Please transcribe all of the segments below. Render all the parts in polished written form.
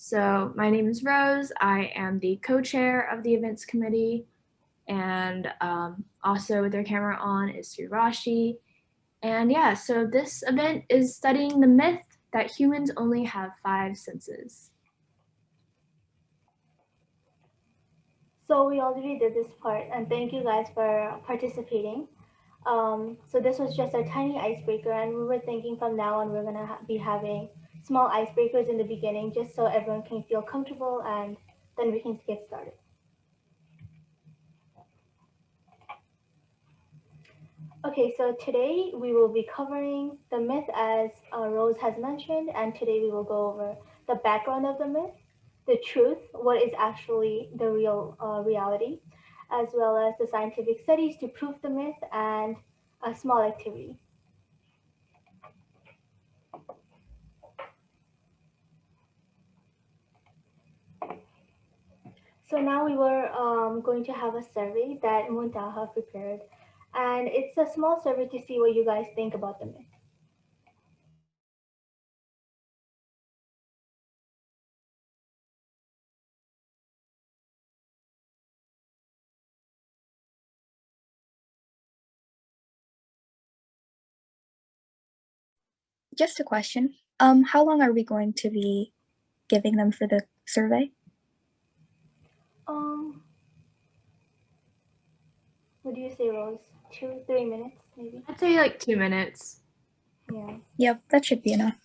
So my name is Rose. I am the co-chair of the events committee, and also with their camera on is Surashi. And yeah, so this event is studying the myth that humans only have 5 senses. So we already did this part, and thank you guys for participating. So this was just a tiny icebreaker, and we were thinking from now on we're gonna be having small icebreakers in the beginning, just so everyone can feel comfortable, and then we can get started. Okay, so today we will be covering the myth as Rose has mentioned, and today we will go over the background of the myth, the truth, what is actually the real reality, as well as the scientific studies to prove the myth, and a small activity. So now we were going to have a survey that Muntaha prepared, and it's a small survey to see what you guys think about the myth. Just a question. How long are we going to be giving them for the survey? What do you say, Rose? 2, 3 minutes, maybe? I'd say like 2 minutes. Yeah. Yep, that should be enough.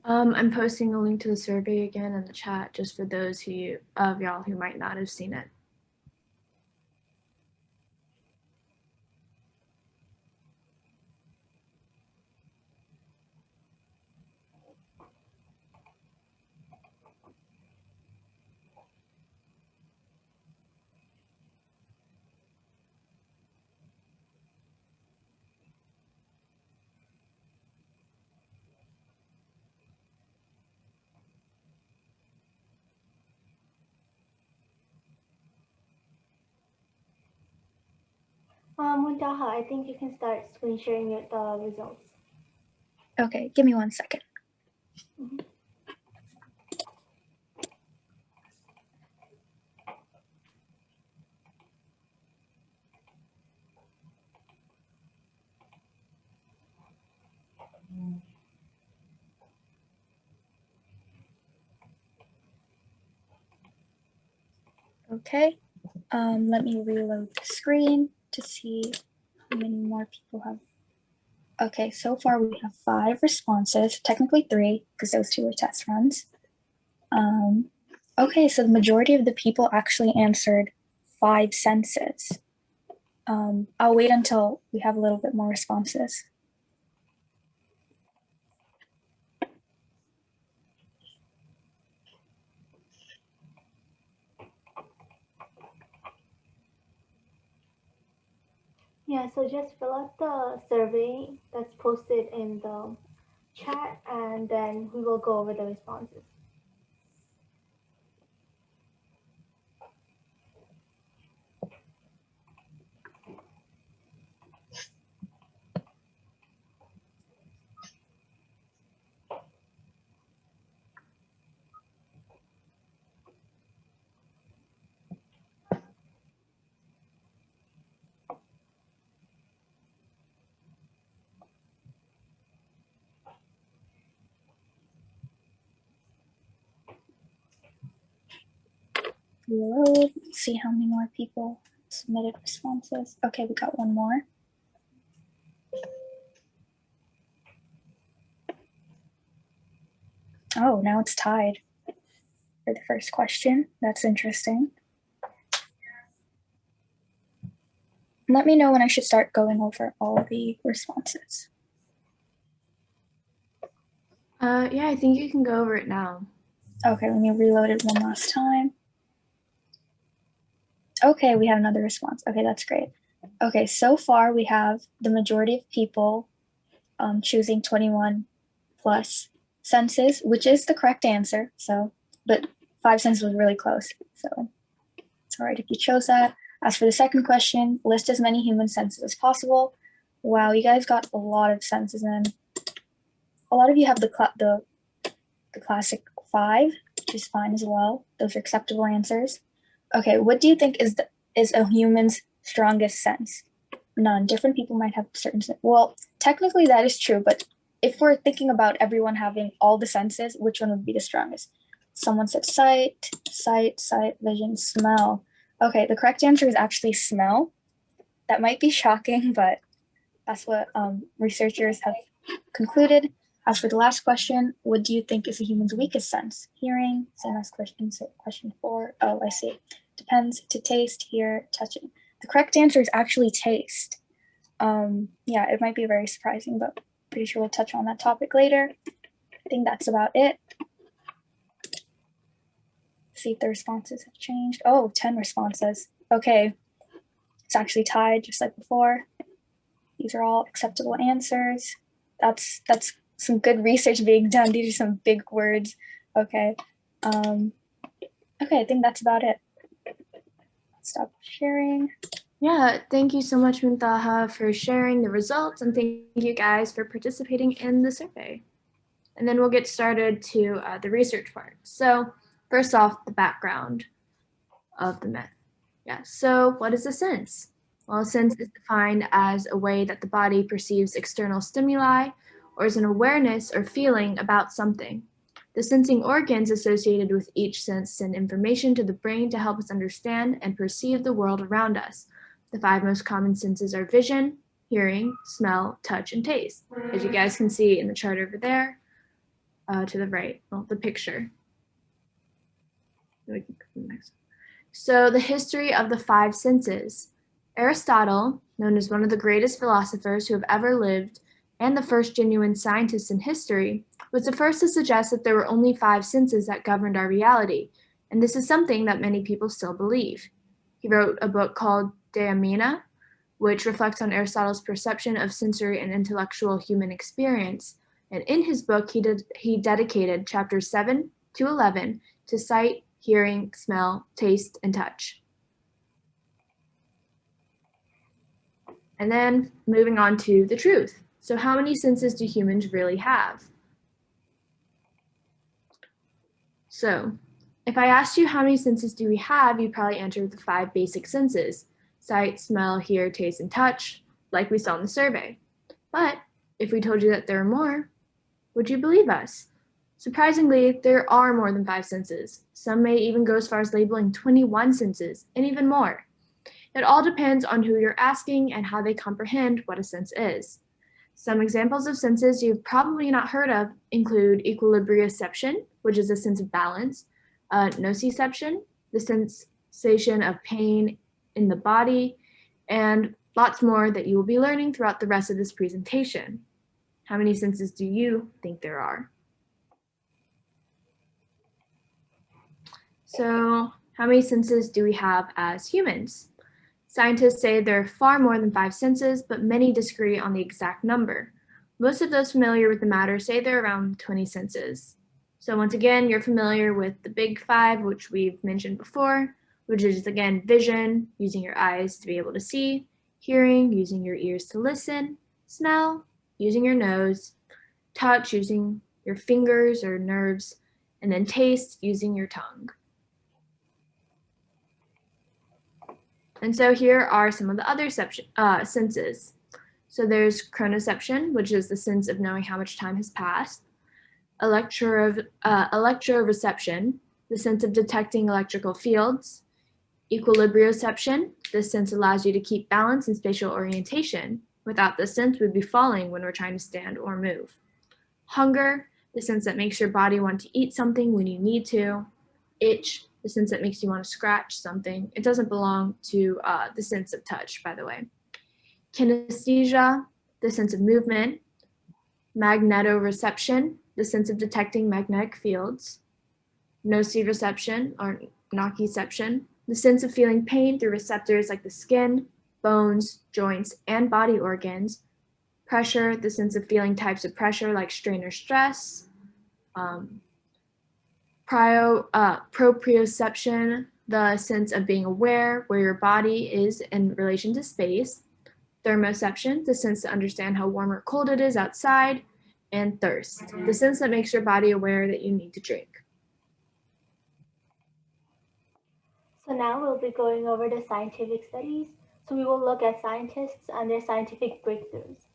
I'm posting a link to the survey again in the chat just for those of y'all who might not have seen it. Muntaha, I think you can start screen sharing the results. Okay, give me 1 second. Mm-hmm. Okay, let me reload the screen to see how many more people have. Okay, so far we have 5 responses, technically 3 because those 2 were test runs. Okay, so the majority of the people actually answered 5 senses. I'll wait until we have a little bit more responses. Yeah, so just fill out the survey that's posted in the chat, and then we will go over the responses. reload, see how many more people submitted responses. Okay, we got one more. Oh, now it's tied for the first question. That's interesting. Let me know when I should start going over all the responses. Yeah, I think you can go over it now. Okay, let me reload it one last time. Okay, we have another response. Okay, that's great. Okay, so far we have the majority of people choosing 21 plus senses, which is the correct answer. So, but 5 senses was really close. So it's all right if you chose that. As for the second question, list as many human senses as possible. Wow, you guys got a lot of senses in. A lot of you have the classic 5, which is fine as well. Those are acceptable answers. Okay, what do you think is a human's strongest sense? None. Different people might have certain. Well, technically that is true, but if we're thinking about everyone having all the senses, which one would be the strongest? Someone said sight, vision, smell. Okay, the correct answer is actually smell. That might be shocking, but that's what researchers have concluded. As for the last question, what do you think is a human's weakest sense? Hearing, same as question 4. Oh, I see. Depends, to taste, hear, touching. The correct answer is actually taste. Yeah, it might be very surprising, but pretty sure we'll touch on that topic later. I think that's about it. See if the responses have changed. Oh, 10 responses. Okay, it's actually tied just like before. These are all acceptable answers. That's some good research being done. These are some big words. Okay. Okay, I think that's about it. Stop sharing. Yeah, thank you so much, Muntaha, for sharing the results, and thank you guys for participating in the survey. And then we'll get started to the research part. So first off, the background of the myth. Yeah, so what is a sense? Well, a sense is defined as a way that the body perceives external stimuli or is an awareness or feeling about something. The sensing organs associated with each sense send information to the brain to help us understand and perceive the world around us. The 5 most common senses are vision, hearing, smell, touch, and taste. As you guys can see in the chart over there, to the right, well, the picture. So the history of the 5 senses. Aristotle, known as one of the greatest philosophers who have ever lived and the first genuine scientist in history, was the first to suggest that there were only 5 senses that governed our reality, and this is something that many people still believe. He wrote a book called De Amina, which reflects on Aristotle's perception of sensory and intellectual human experience, and in his book he dedicated chapters 7 to 11 to sight, hearing, smell, taste, and touch. And then moving on to the truth. So how many senses do humans really have? So if I asked you how many senses do we have, you'd probably answer the 5 basic senses: sight, smell, hear, taste, and touch, like we saw in the survey. But if we told you that there are more, would you believe us? Surprisingly, there are more than 5 senses. Some may even go as far as labeling 21 senses, and even more. It all depends on who you're asking and how they comprehend what a sense is. Some examples of senses you've probably not heard of include equilibrioception, which is a sense of balance, nociception, the sensation of pain in the body, and lots more that you will be learning throughout the rest of this presentation. How many senses do you think there are? So, how many senses do we have as humans? Scientists say there are far more than 5 senses, but many disagree on the exact number. Most of those familiar with the matter say there are around 20 senses. So once again, you're familiar with the big 5, which we've mentioned before, which is again vision, using your eyes to be able to see, hearing, using your ears to listen, smell, using your nose, touch, using your fingers or nerves, and then taste, using your tongue. And so here are some of the other senses. So there's chronoception, which is the sense of knowing how much time has passed. Electroreception, the sense of detecting electrical fields. Equilibrioception, this sense allows you to keep balance and spatial orientation. Without this sense, we'd be falling when we're trying to stand or move. Hunger, the sense that makes your body want to eat something when you need to. Itch, the sense that makes you want to scratch something. It doesn't belong to the sense of touch, by the way. Kinesthesia, the sense of movement. Magnetoreception, the sense of detecting magnetic fields. Nociception, or nociception, the sense of feeling pain through receptors like the skin, bones, joints, and body organs. Pressure, the sense of feeling types of pressure like strain or stress. Proprioception, the sense of being aware where your body is in relation to space. Thermoception, the sense to understand how warm or cold it is outside. And thirst, the sense that makes your body aware that you need to drink. So now we'll be going over the scientific studies. So we will look at scientists and their scientific breakthroughs.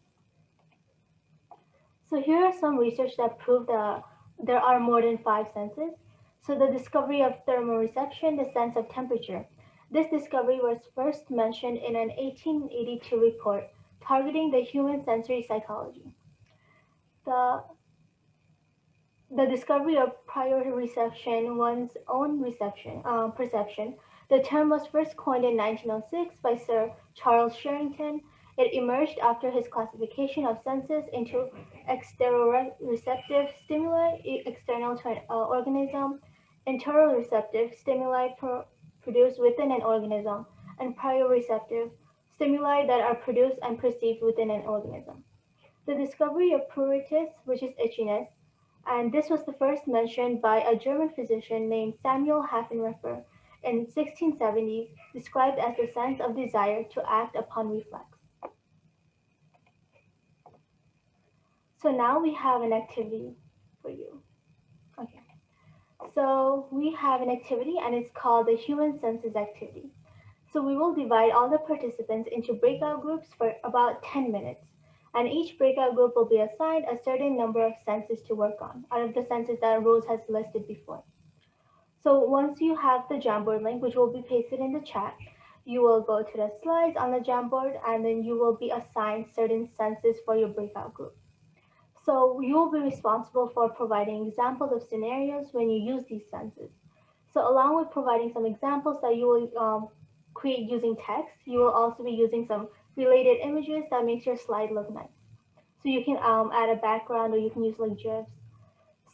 So here are some research that prove that there are more than 5 senses. So the discovery of thermoreception, the sense of temperature. This discovery was first mentioned in an 1882 report targeting the human sensory psychology. The the discovery of prior reception, one's own perception. The term was first coined in 1906 by Sir Charles Sherrington. It emerged after his classification of senses into exteroreceptive stimuli, external to an organism, interoreceptive stimuli produced within an organism, and proprioceptive stimuli that are produced and perceived within an organism. The discovery of pruritus, which is itchiness, and this was the first mentioned by a German physician named Samuel Haffenreffer in 1670s, described as the sense of desire to act upon reflex. So now we have an activity for you. Okay. So we have an activity and it's called the human senses activity. So we will divide all the participants into breakout groups for about 10 minutes. And each breakout group will be assigned a certain number of senses to work on out of the senses that Rose has listed before. So once you have the Jamboard link, which will be pasted in the chat, you will go to the slides on the Jamboard and then you will be assigned certain senses for your breakout group. So you will be responsible for providing examples of scenarios when you use these senses. So along with providing some examples that you will create using text, you will also be using some related images that makes your slide look nice. So you can add a background or you can use like GIFs.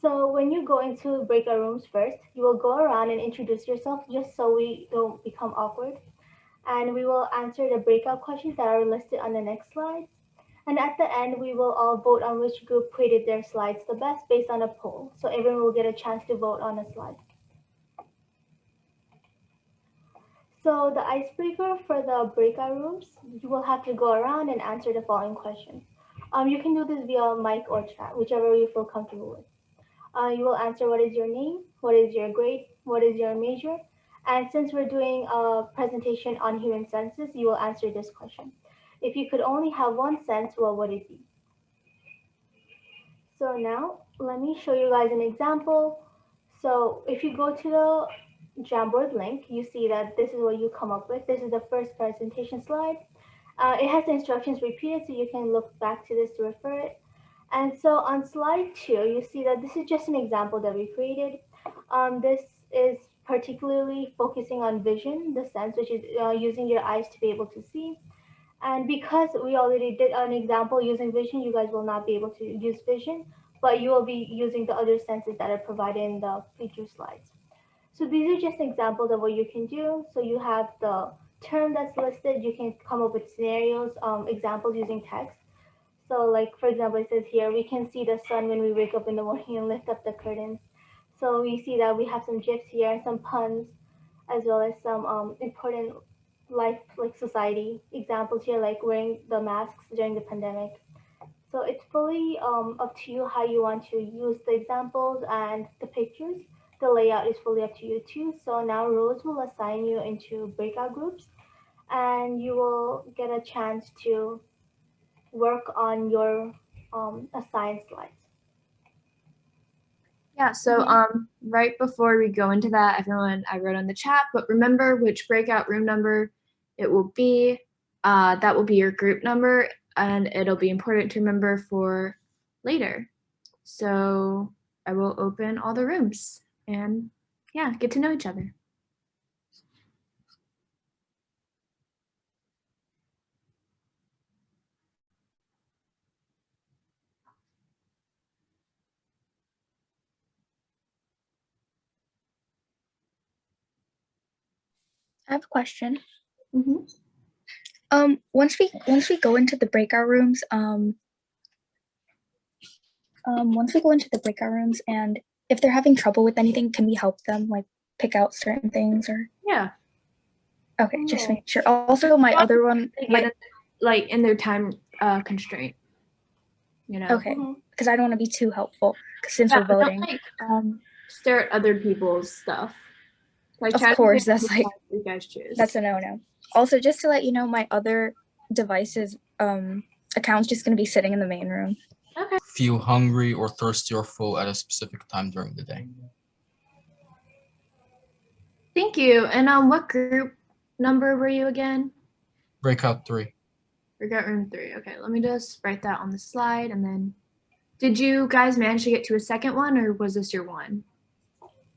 So when you go into breakout rooms first, you will go around and introduce yourself just so we don't become awkward. And we will answer the breakout questions that are listed on the next slide. And at the end, we will all vote on which group created their slides the best based on a poll. So everyone will get a chance to vote on a slide. So the icebreaker for the breakout rooms, you will have to go around and answer the following questions. You can do this via mic or chat, whichever you feel comfortable with. You will answer what is your name, what is your grade, what is your major, and since we're doing a presentation on human senses, you will answer this question. If you could only have one sense, what would it be? So now let me show you guys an example. So if you go to the Jamboard link, you see that this is what you come up with. This is the first presentation slide. It has the instructions repeated, so you can look back to this to refer it. And so on slide 2, you see that this is just an example that we created. This is particularly focusing on vision, the sense, which is using your eyes to be able to see. And because we already did an example using vision, you guys will not be able to use vision, but you will be using the other senses that are provided in the feature slides. So these are just examples of what you can do. So you have the term that's listed. You can come up with scenarios, examples using text. So like, for example, it says here, we can see the sun when we wake up in the morning and lift up the curtains. So we see that we have some GIFs here, some puns, as well as some important life, like society examples here, like wearing the masks during the pandemic. So it's fully up to you how you want to use the examples and the pictures. The layout is fully up to you too. So now Rose will assign you into breakout groups and you will get a chance to work on your assigned slides. Yeah, so right before we go into that, everyone, I wrote on the chat, but remember which breakout room number it will be. That will be your group number, and it'll be important to remember for later. So I will open all the rooms and yeah, get to know each other. I have a question. Mm-hmm. Once we go into the breakout rooms, and if they're having trouble with anything, can we help them, like pick out certain things or? Yeah. Okay, just make sure. Also, my other one, like in their time constraint. You know. Okay, because I don't want to be too helpful since we're voting. Stare at other people's stuff. Like, of course, that's like you guys choose. That's a no-no. Also, just to let you know, my other devices account's just going to be sitting in the main room. Okay. Feel hungry or thirsty or full at a specific time during the day. Thank you. And what group number were you again? Breakout 3. Breakout room 3. Okay, let me just write that on the slide. And then, did you guys manage to get to a second one, or was this your one?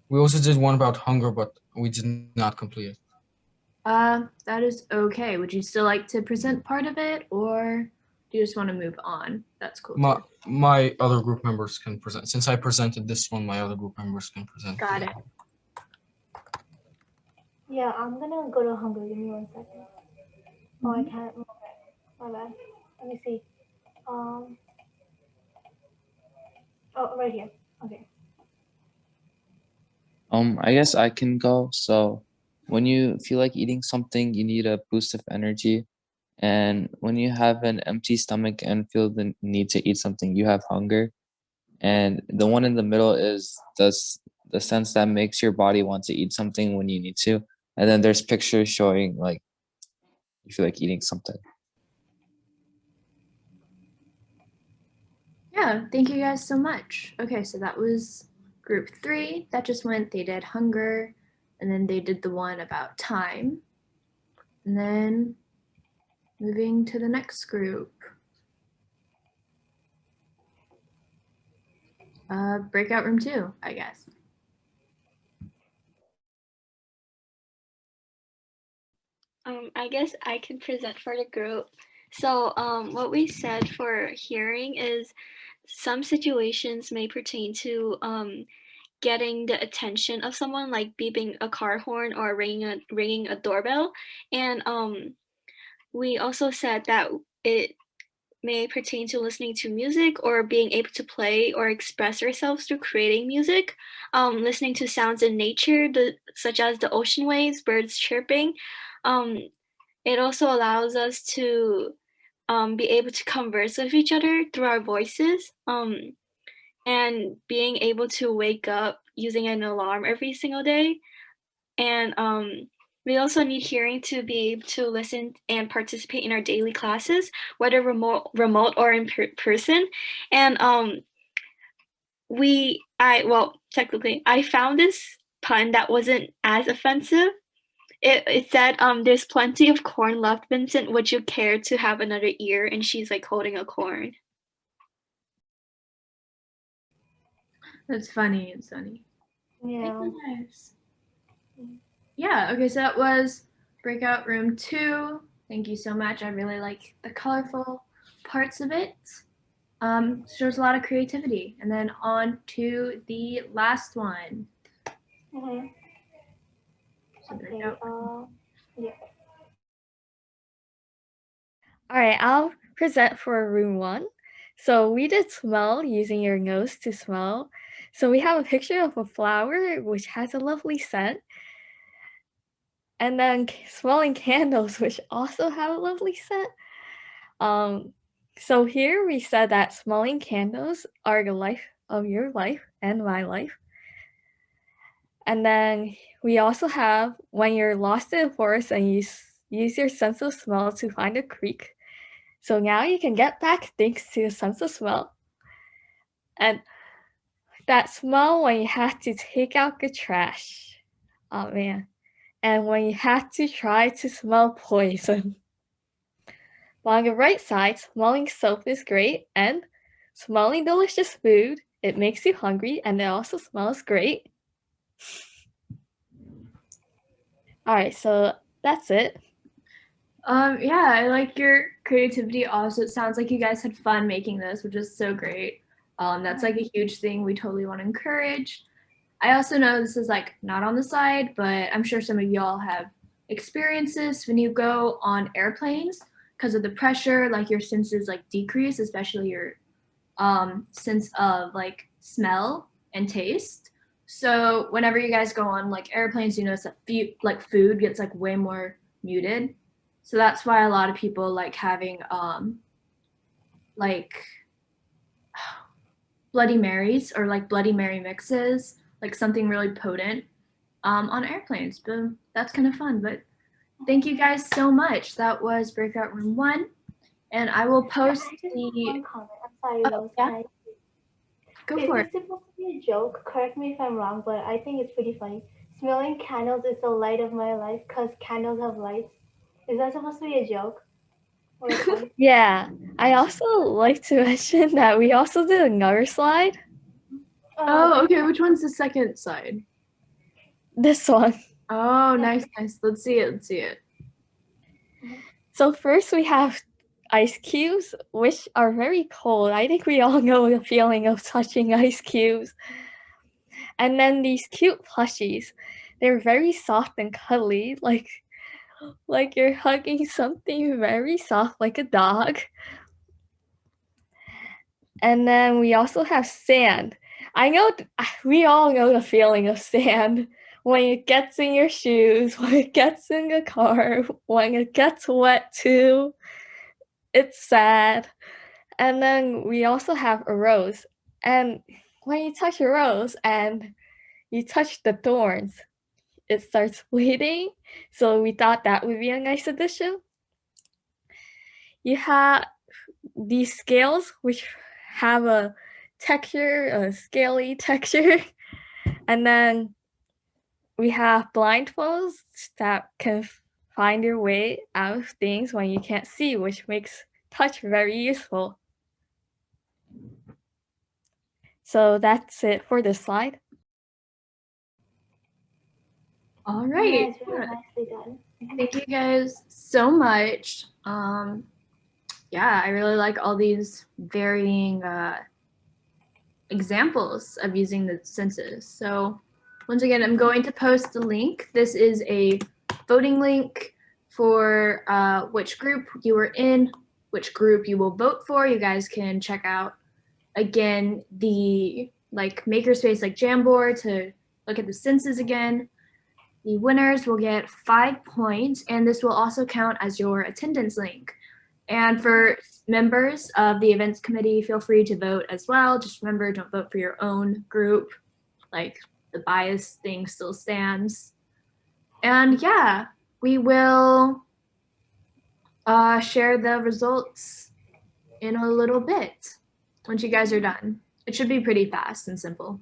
We also did one about hunger, but we did not complete it. That is okay. Would you still like to present part of it, or do you just want to move on? That's cool. My other group members can present. Since I presented this one, my other group members can present. Got it. Yeah, I'm gonna go to hunger. Give me 1 second. Oh, I can't. My bad. Let me see. Oh, right here. Okay. I guess I can go. So when you feel like eating something, you need a boost of energy. And when you have an empty stomach and feel the need to eat something, you have hunger. And the one in the middle is the sense that makes your body want to eat something when you need to. And then there's pictures showing like you feel like eating something. Yeah, thank you guys so much. Okay, so that was group 3. That just went, they did hunger, and then they did the one about time. And then moving to the next group. Breakout room 2, I guess. I guess I can present for the group. So what we said for hearing is some situations may pertain to getting the attention of someone, like beeping a car horn or ringing a doorbell. And we also said that it may pertain to listening to music or being able to play or express ourselves through creating music, listening to sounds in nature, such as the ocean waves, birds chirping. It also allows us to be able to converse with each other through our voices, and being able to wake up using an alarm every single day. And we also need hearing to be able to listen and participate in our daily classes, whether remote or in person. And technically, I found this pun that wasn't as offensive. It said, there's plenty of corn left, Vincent. Would you care to have another ear? And she's like holding a corn. That's funny. It's funny. Yeah. Nice. Yeah, okay, so that was breakout room 2. Thank you so much. I really like the colorful parts of it. Shows a lot of creativity. And then on to the last one. Okay. Yeah. All right, I'll present for room 1. So we did smell using your nose to smell. So we have a picture of a flower which has a lovely scent. And then smelling candles, which also have a lovely scent. So here we said that smelling candles are the life of your life and my life. And then we also have when you're lost in the forest and you use your sense of smell to find a creek. So now you can get back thanks to the sense of smell. And That smell when you had to take out the trash. Oh man. And when you had to try to smell poison. But on the right side, smelling soap is great, and smelling delicious food, it makes you hungry, and it also smells great. All right, so that's it. Yeah, I like your creativity also. It sounds like you guys had fun making this, which is so great. That's like a huge thing we totally want to encourage. I also know this is like not on the side, but I'm sure some of y'all have experiences when you go on airplanes because of the pressure, like your senses like decrease, especially your sense of like smell and taste. So whenever you guys go on like airplanes, you notice that like food gets like way more muted. So that's why a lot of people like having like Bloody Marys or like Bloody Mary mixes, like something really potent on airplanes. But that's kind of fun. But thank you guys so much. That was Breakout Room 1. And I will post the. One comment. I'm sorry, Rose. Yeah. Can I? Go Is for this it. supposed to be a joke? Correct me if I'm wrong, but I think it's pretty funny. Smelling candles is the light of my life because candles have lights. Is that supposed to be a joke? Or a pun? Yeah, I also like to mention that we also did another slide. Oh, okay. Which one's the second side? This one. Oh, nice, nice. Let's see it. Let's see it. So first we have ice cubes, which are very cold. I think we all know the feeling of touching ice cubes. And then these cute plushies. They're very soft and cuddly, like you're hugging something very soft like a dog. And then we also have sand. I know we all know the feeling of sand when it gets in your shoes, when it gets in the car, when it gets wet too. It's sad. And then we also have a rose. And when you touch a rose and you touch the thorns, it starts bleeding. So we thought that would be a nice addition. You have these scales, which have a texture, a scaly texture. And then we have blindfolds that can find your way out of things when you can't see, which makes touch very useful. So that's it for this slide. All right. Nice, really nicely done. Thank you guys so much. Yeah, I really like all these varying examples of using the senses. So once again, I'm going to post the link. This is a voting link for which group you were in, which group you will vote for. You guys can check out again the like Makerspace like Jamboard to look at the senses again. The winners will get 5 points, and this will also count as your attendance link. And for members of the events committee, feel free to vote as well. Just remember, don't vote for your own group. Like the bias thing still stands. And yeah, we will share the results in a little bit once you guys are done. It should be pretty fast and simple.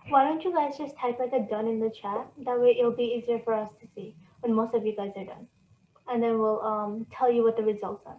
Why don't you guys just type like a done in the chat? That way it'll be easier for us to see when most of you guys are done. And then we'll tell you what the results are.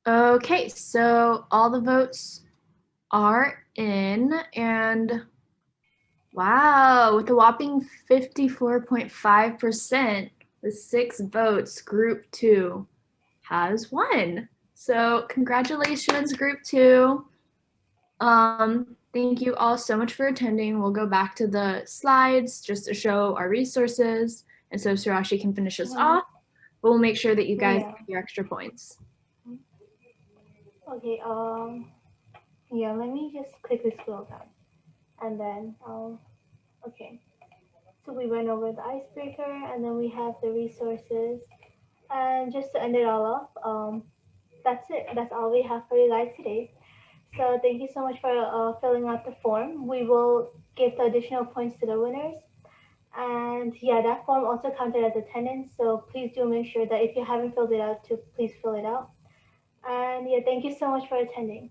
Okay, so all the votes are in, and wow, with a whopping 54.5%, with 6 votes, Group 2 has won. So congratulations, Group 2. Thank you all so much for attending. We'll go back to the slides just to show our resources, and so Surashi can finish us off. But we'll make sure that you guys Yeah. get your extra points. Okay, yeah, let me just quickly scroll down. And then, okay. So we went over the icebreaker, and then we have the resources. And just to end it all off, that's it. That's all we have for you guys today. So thank you so much for filling out the form. We will give the additional points to the winners. And yeah, that form also counted as attendance. So please do make sure that if you haven't filled it out, to please fill it out. And yeah, thank you so much for attending.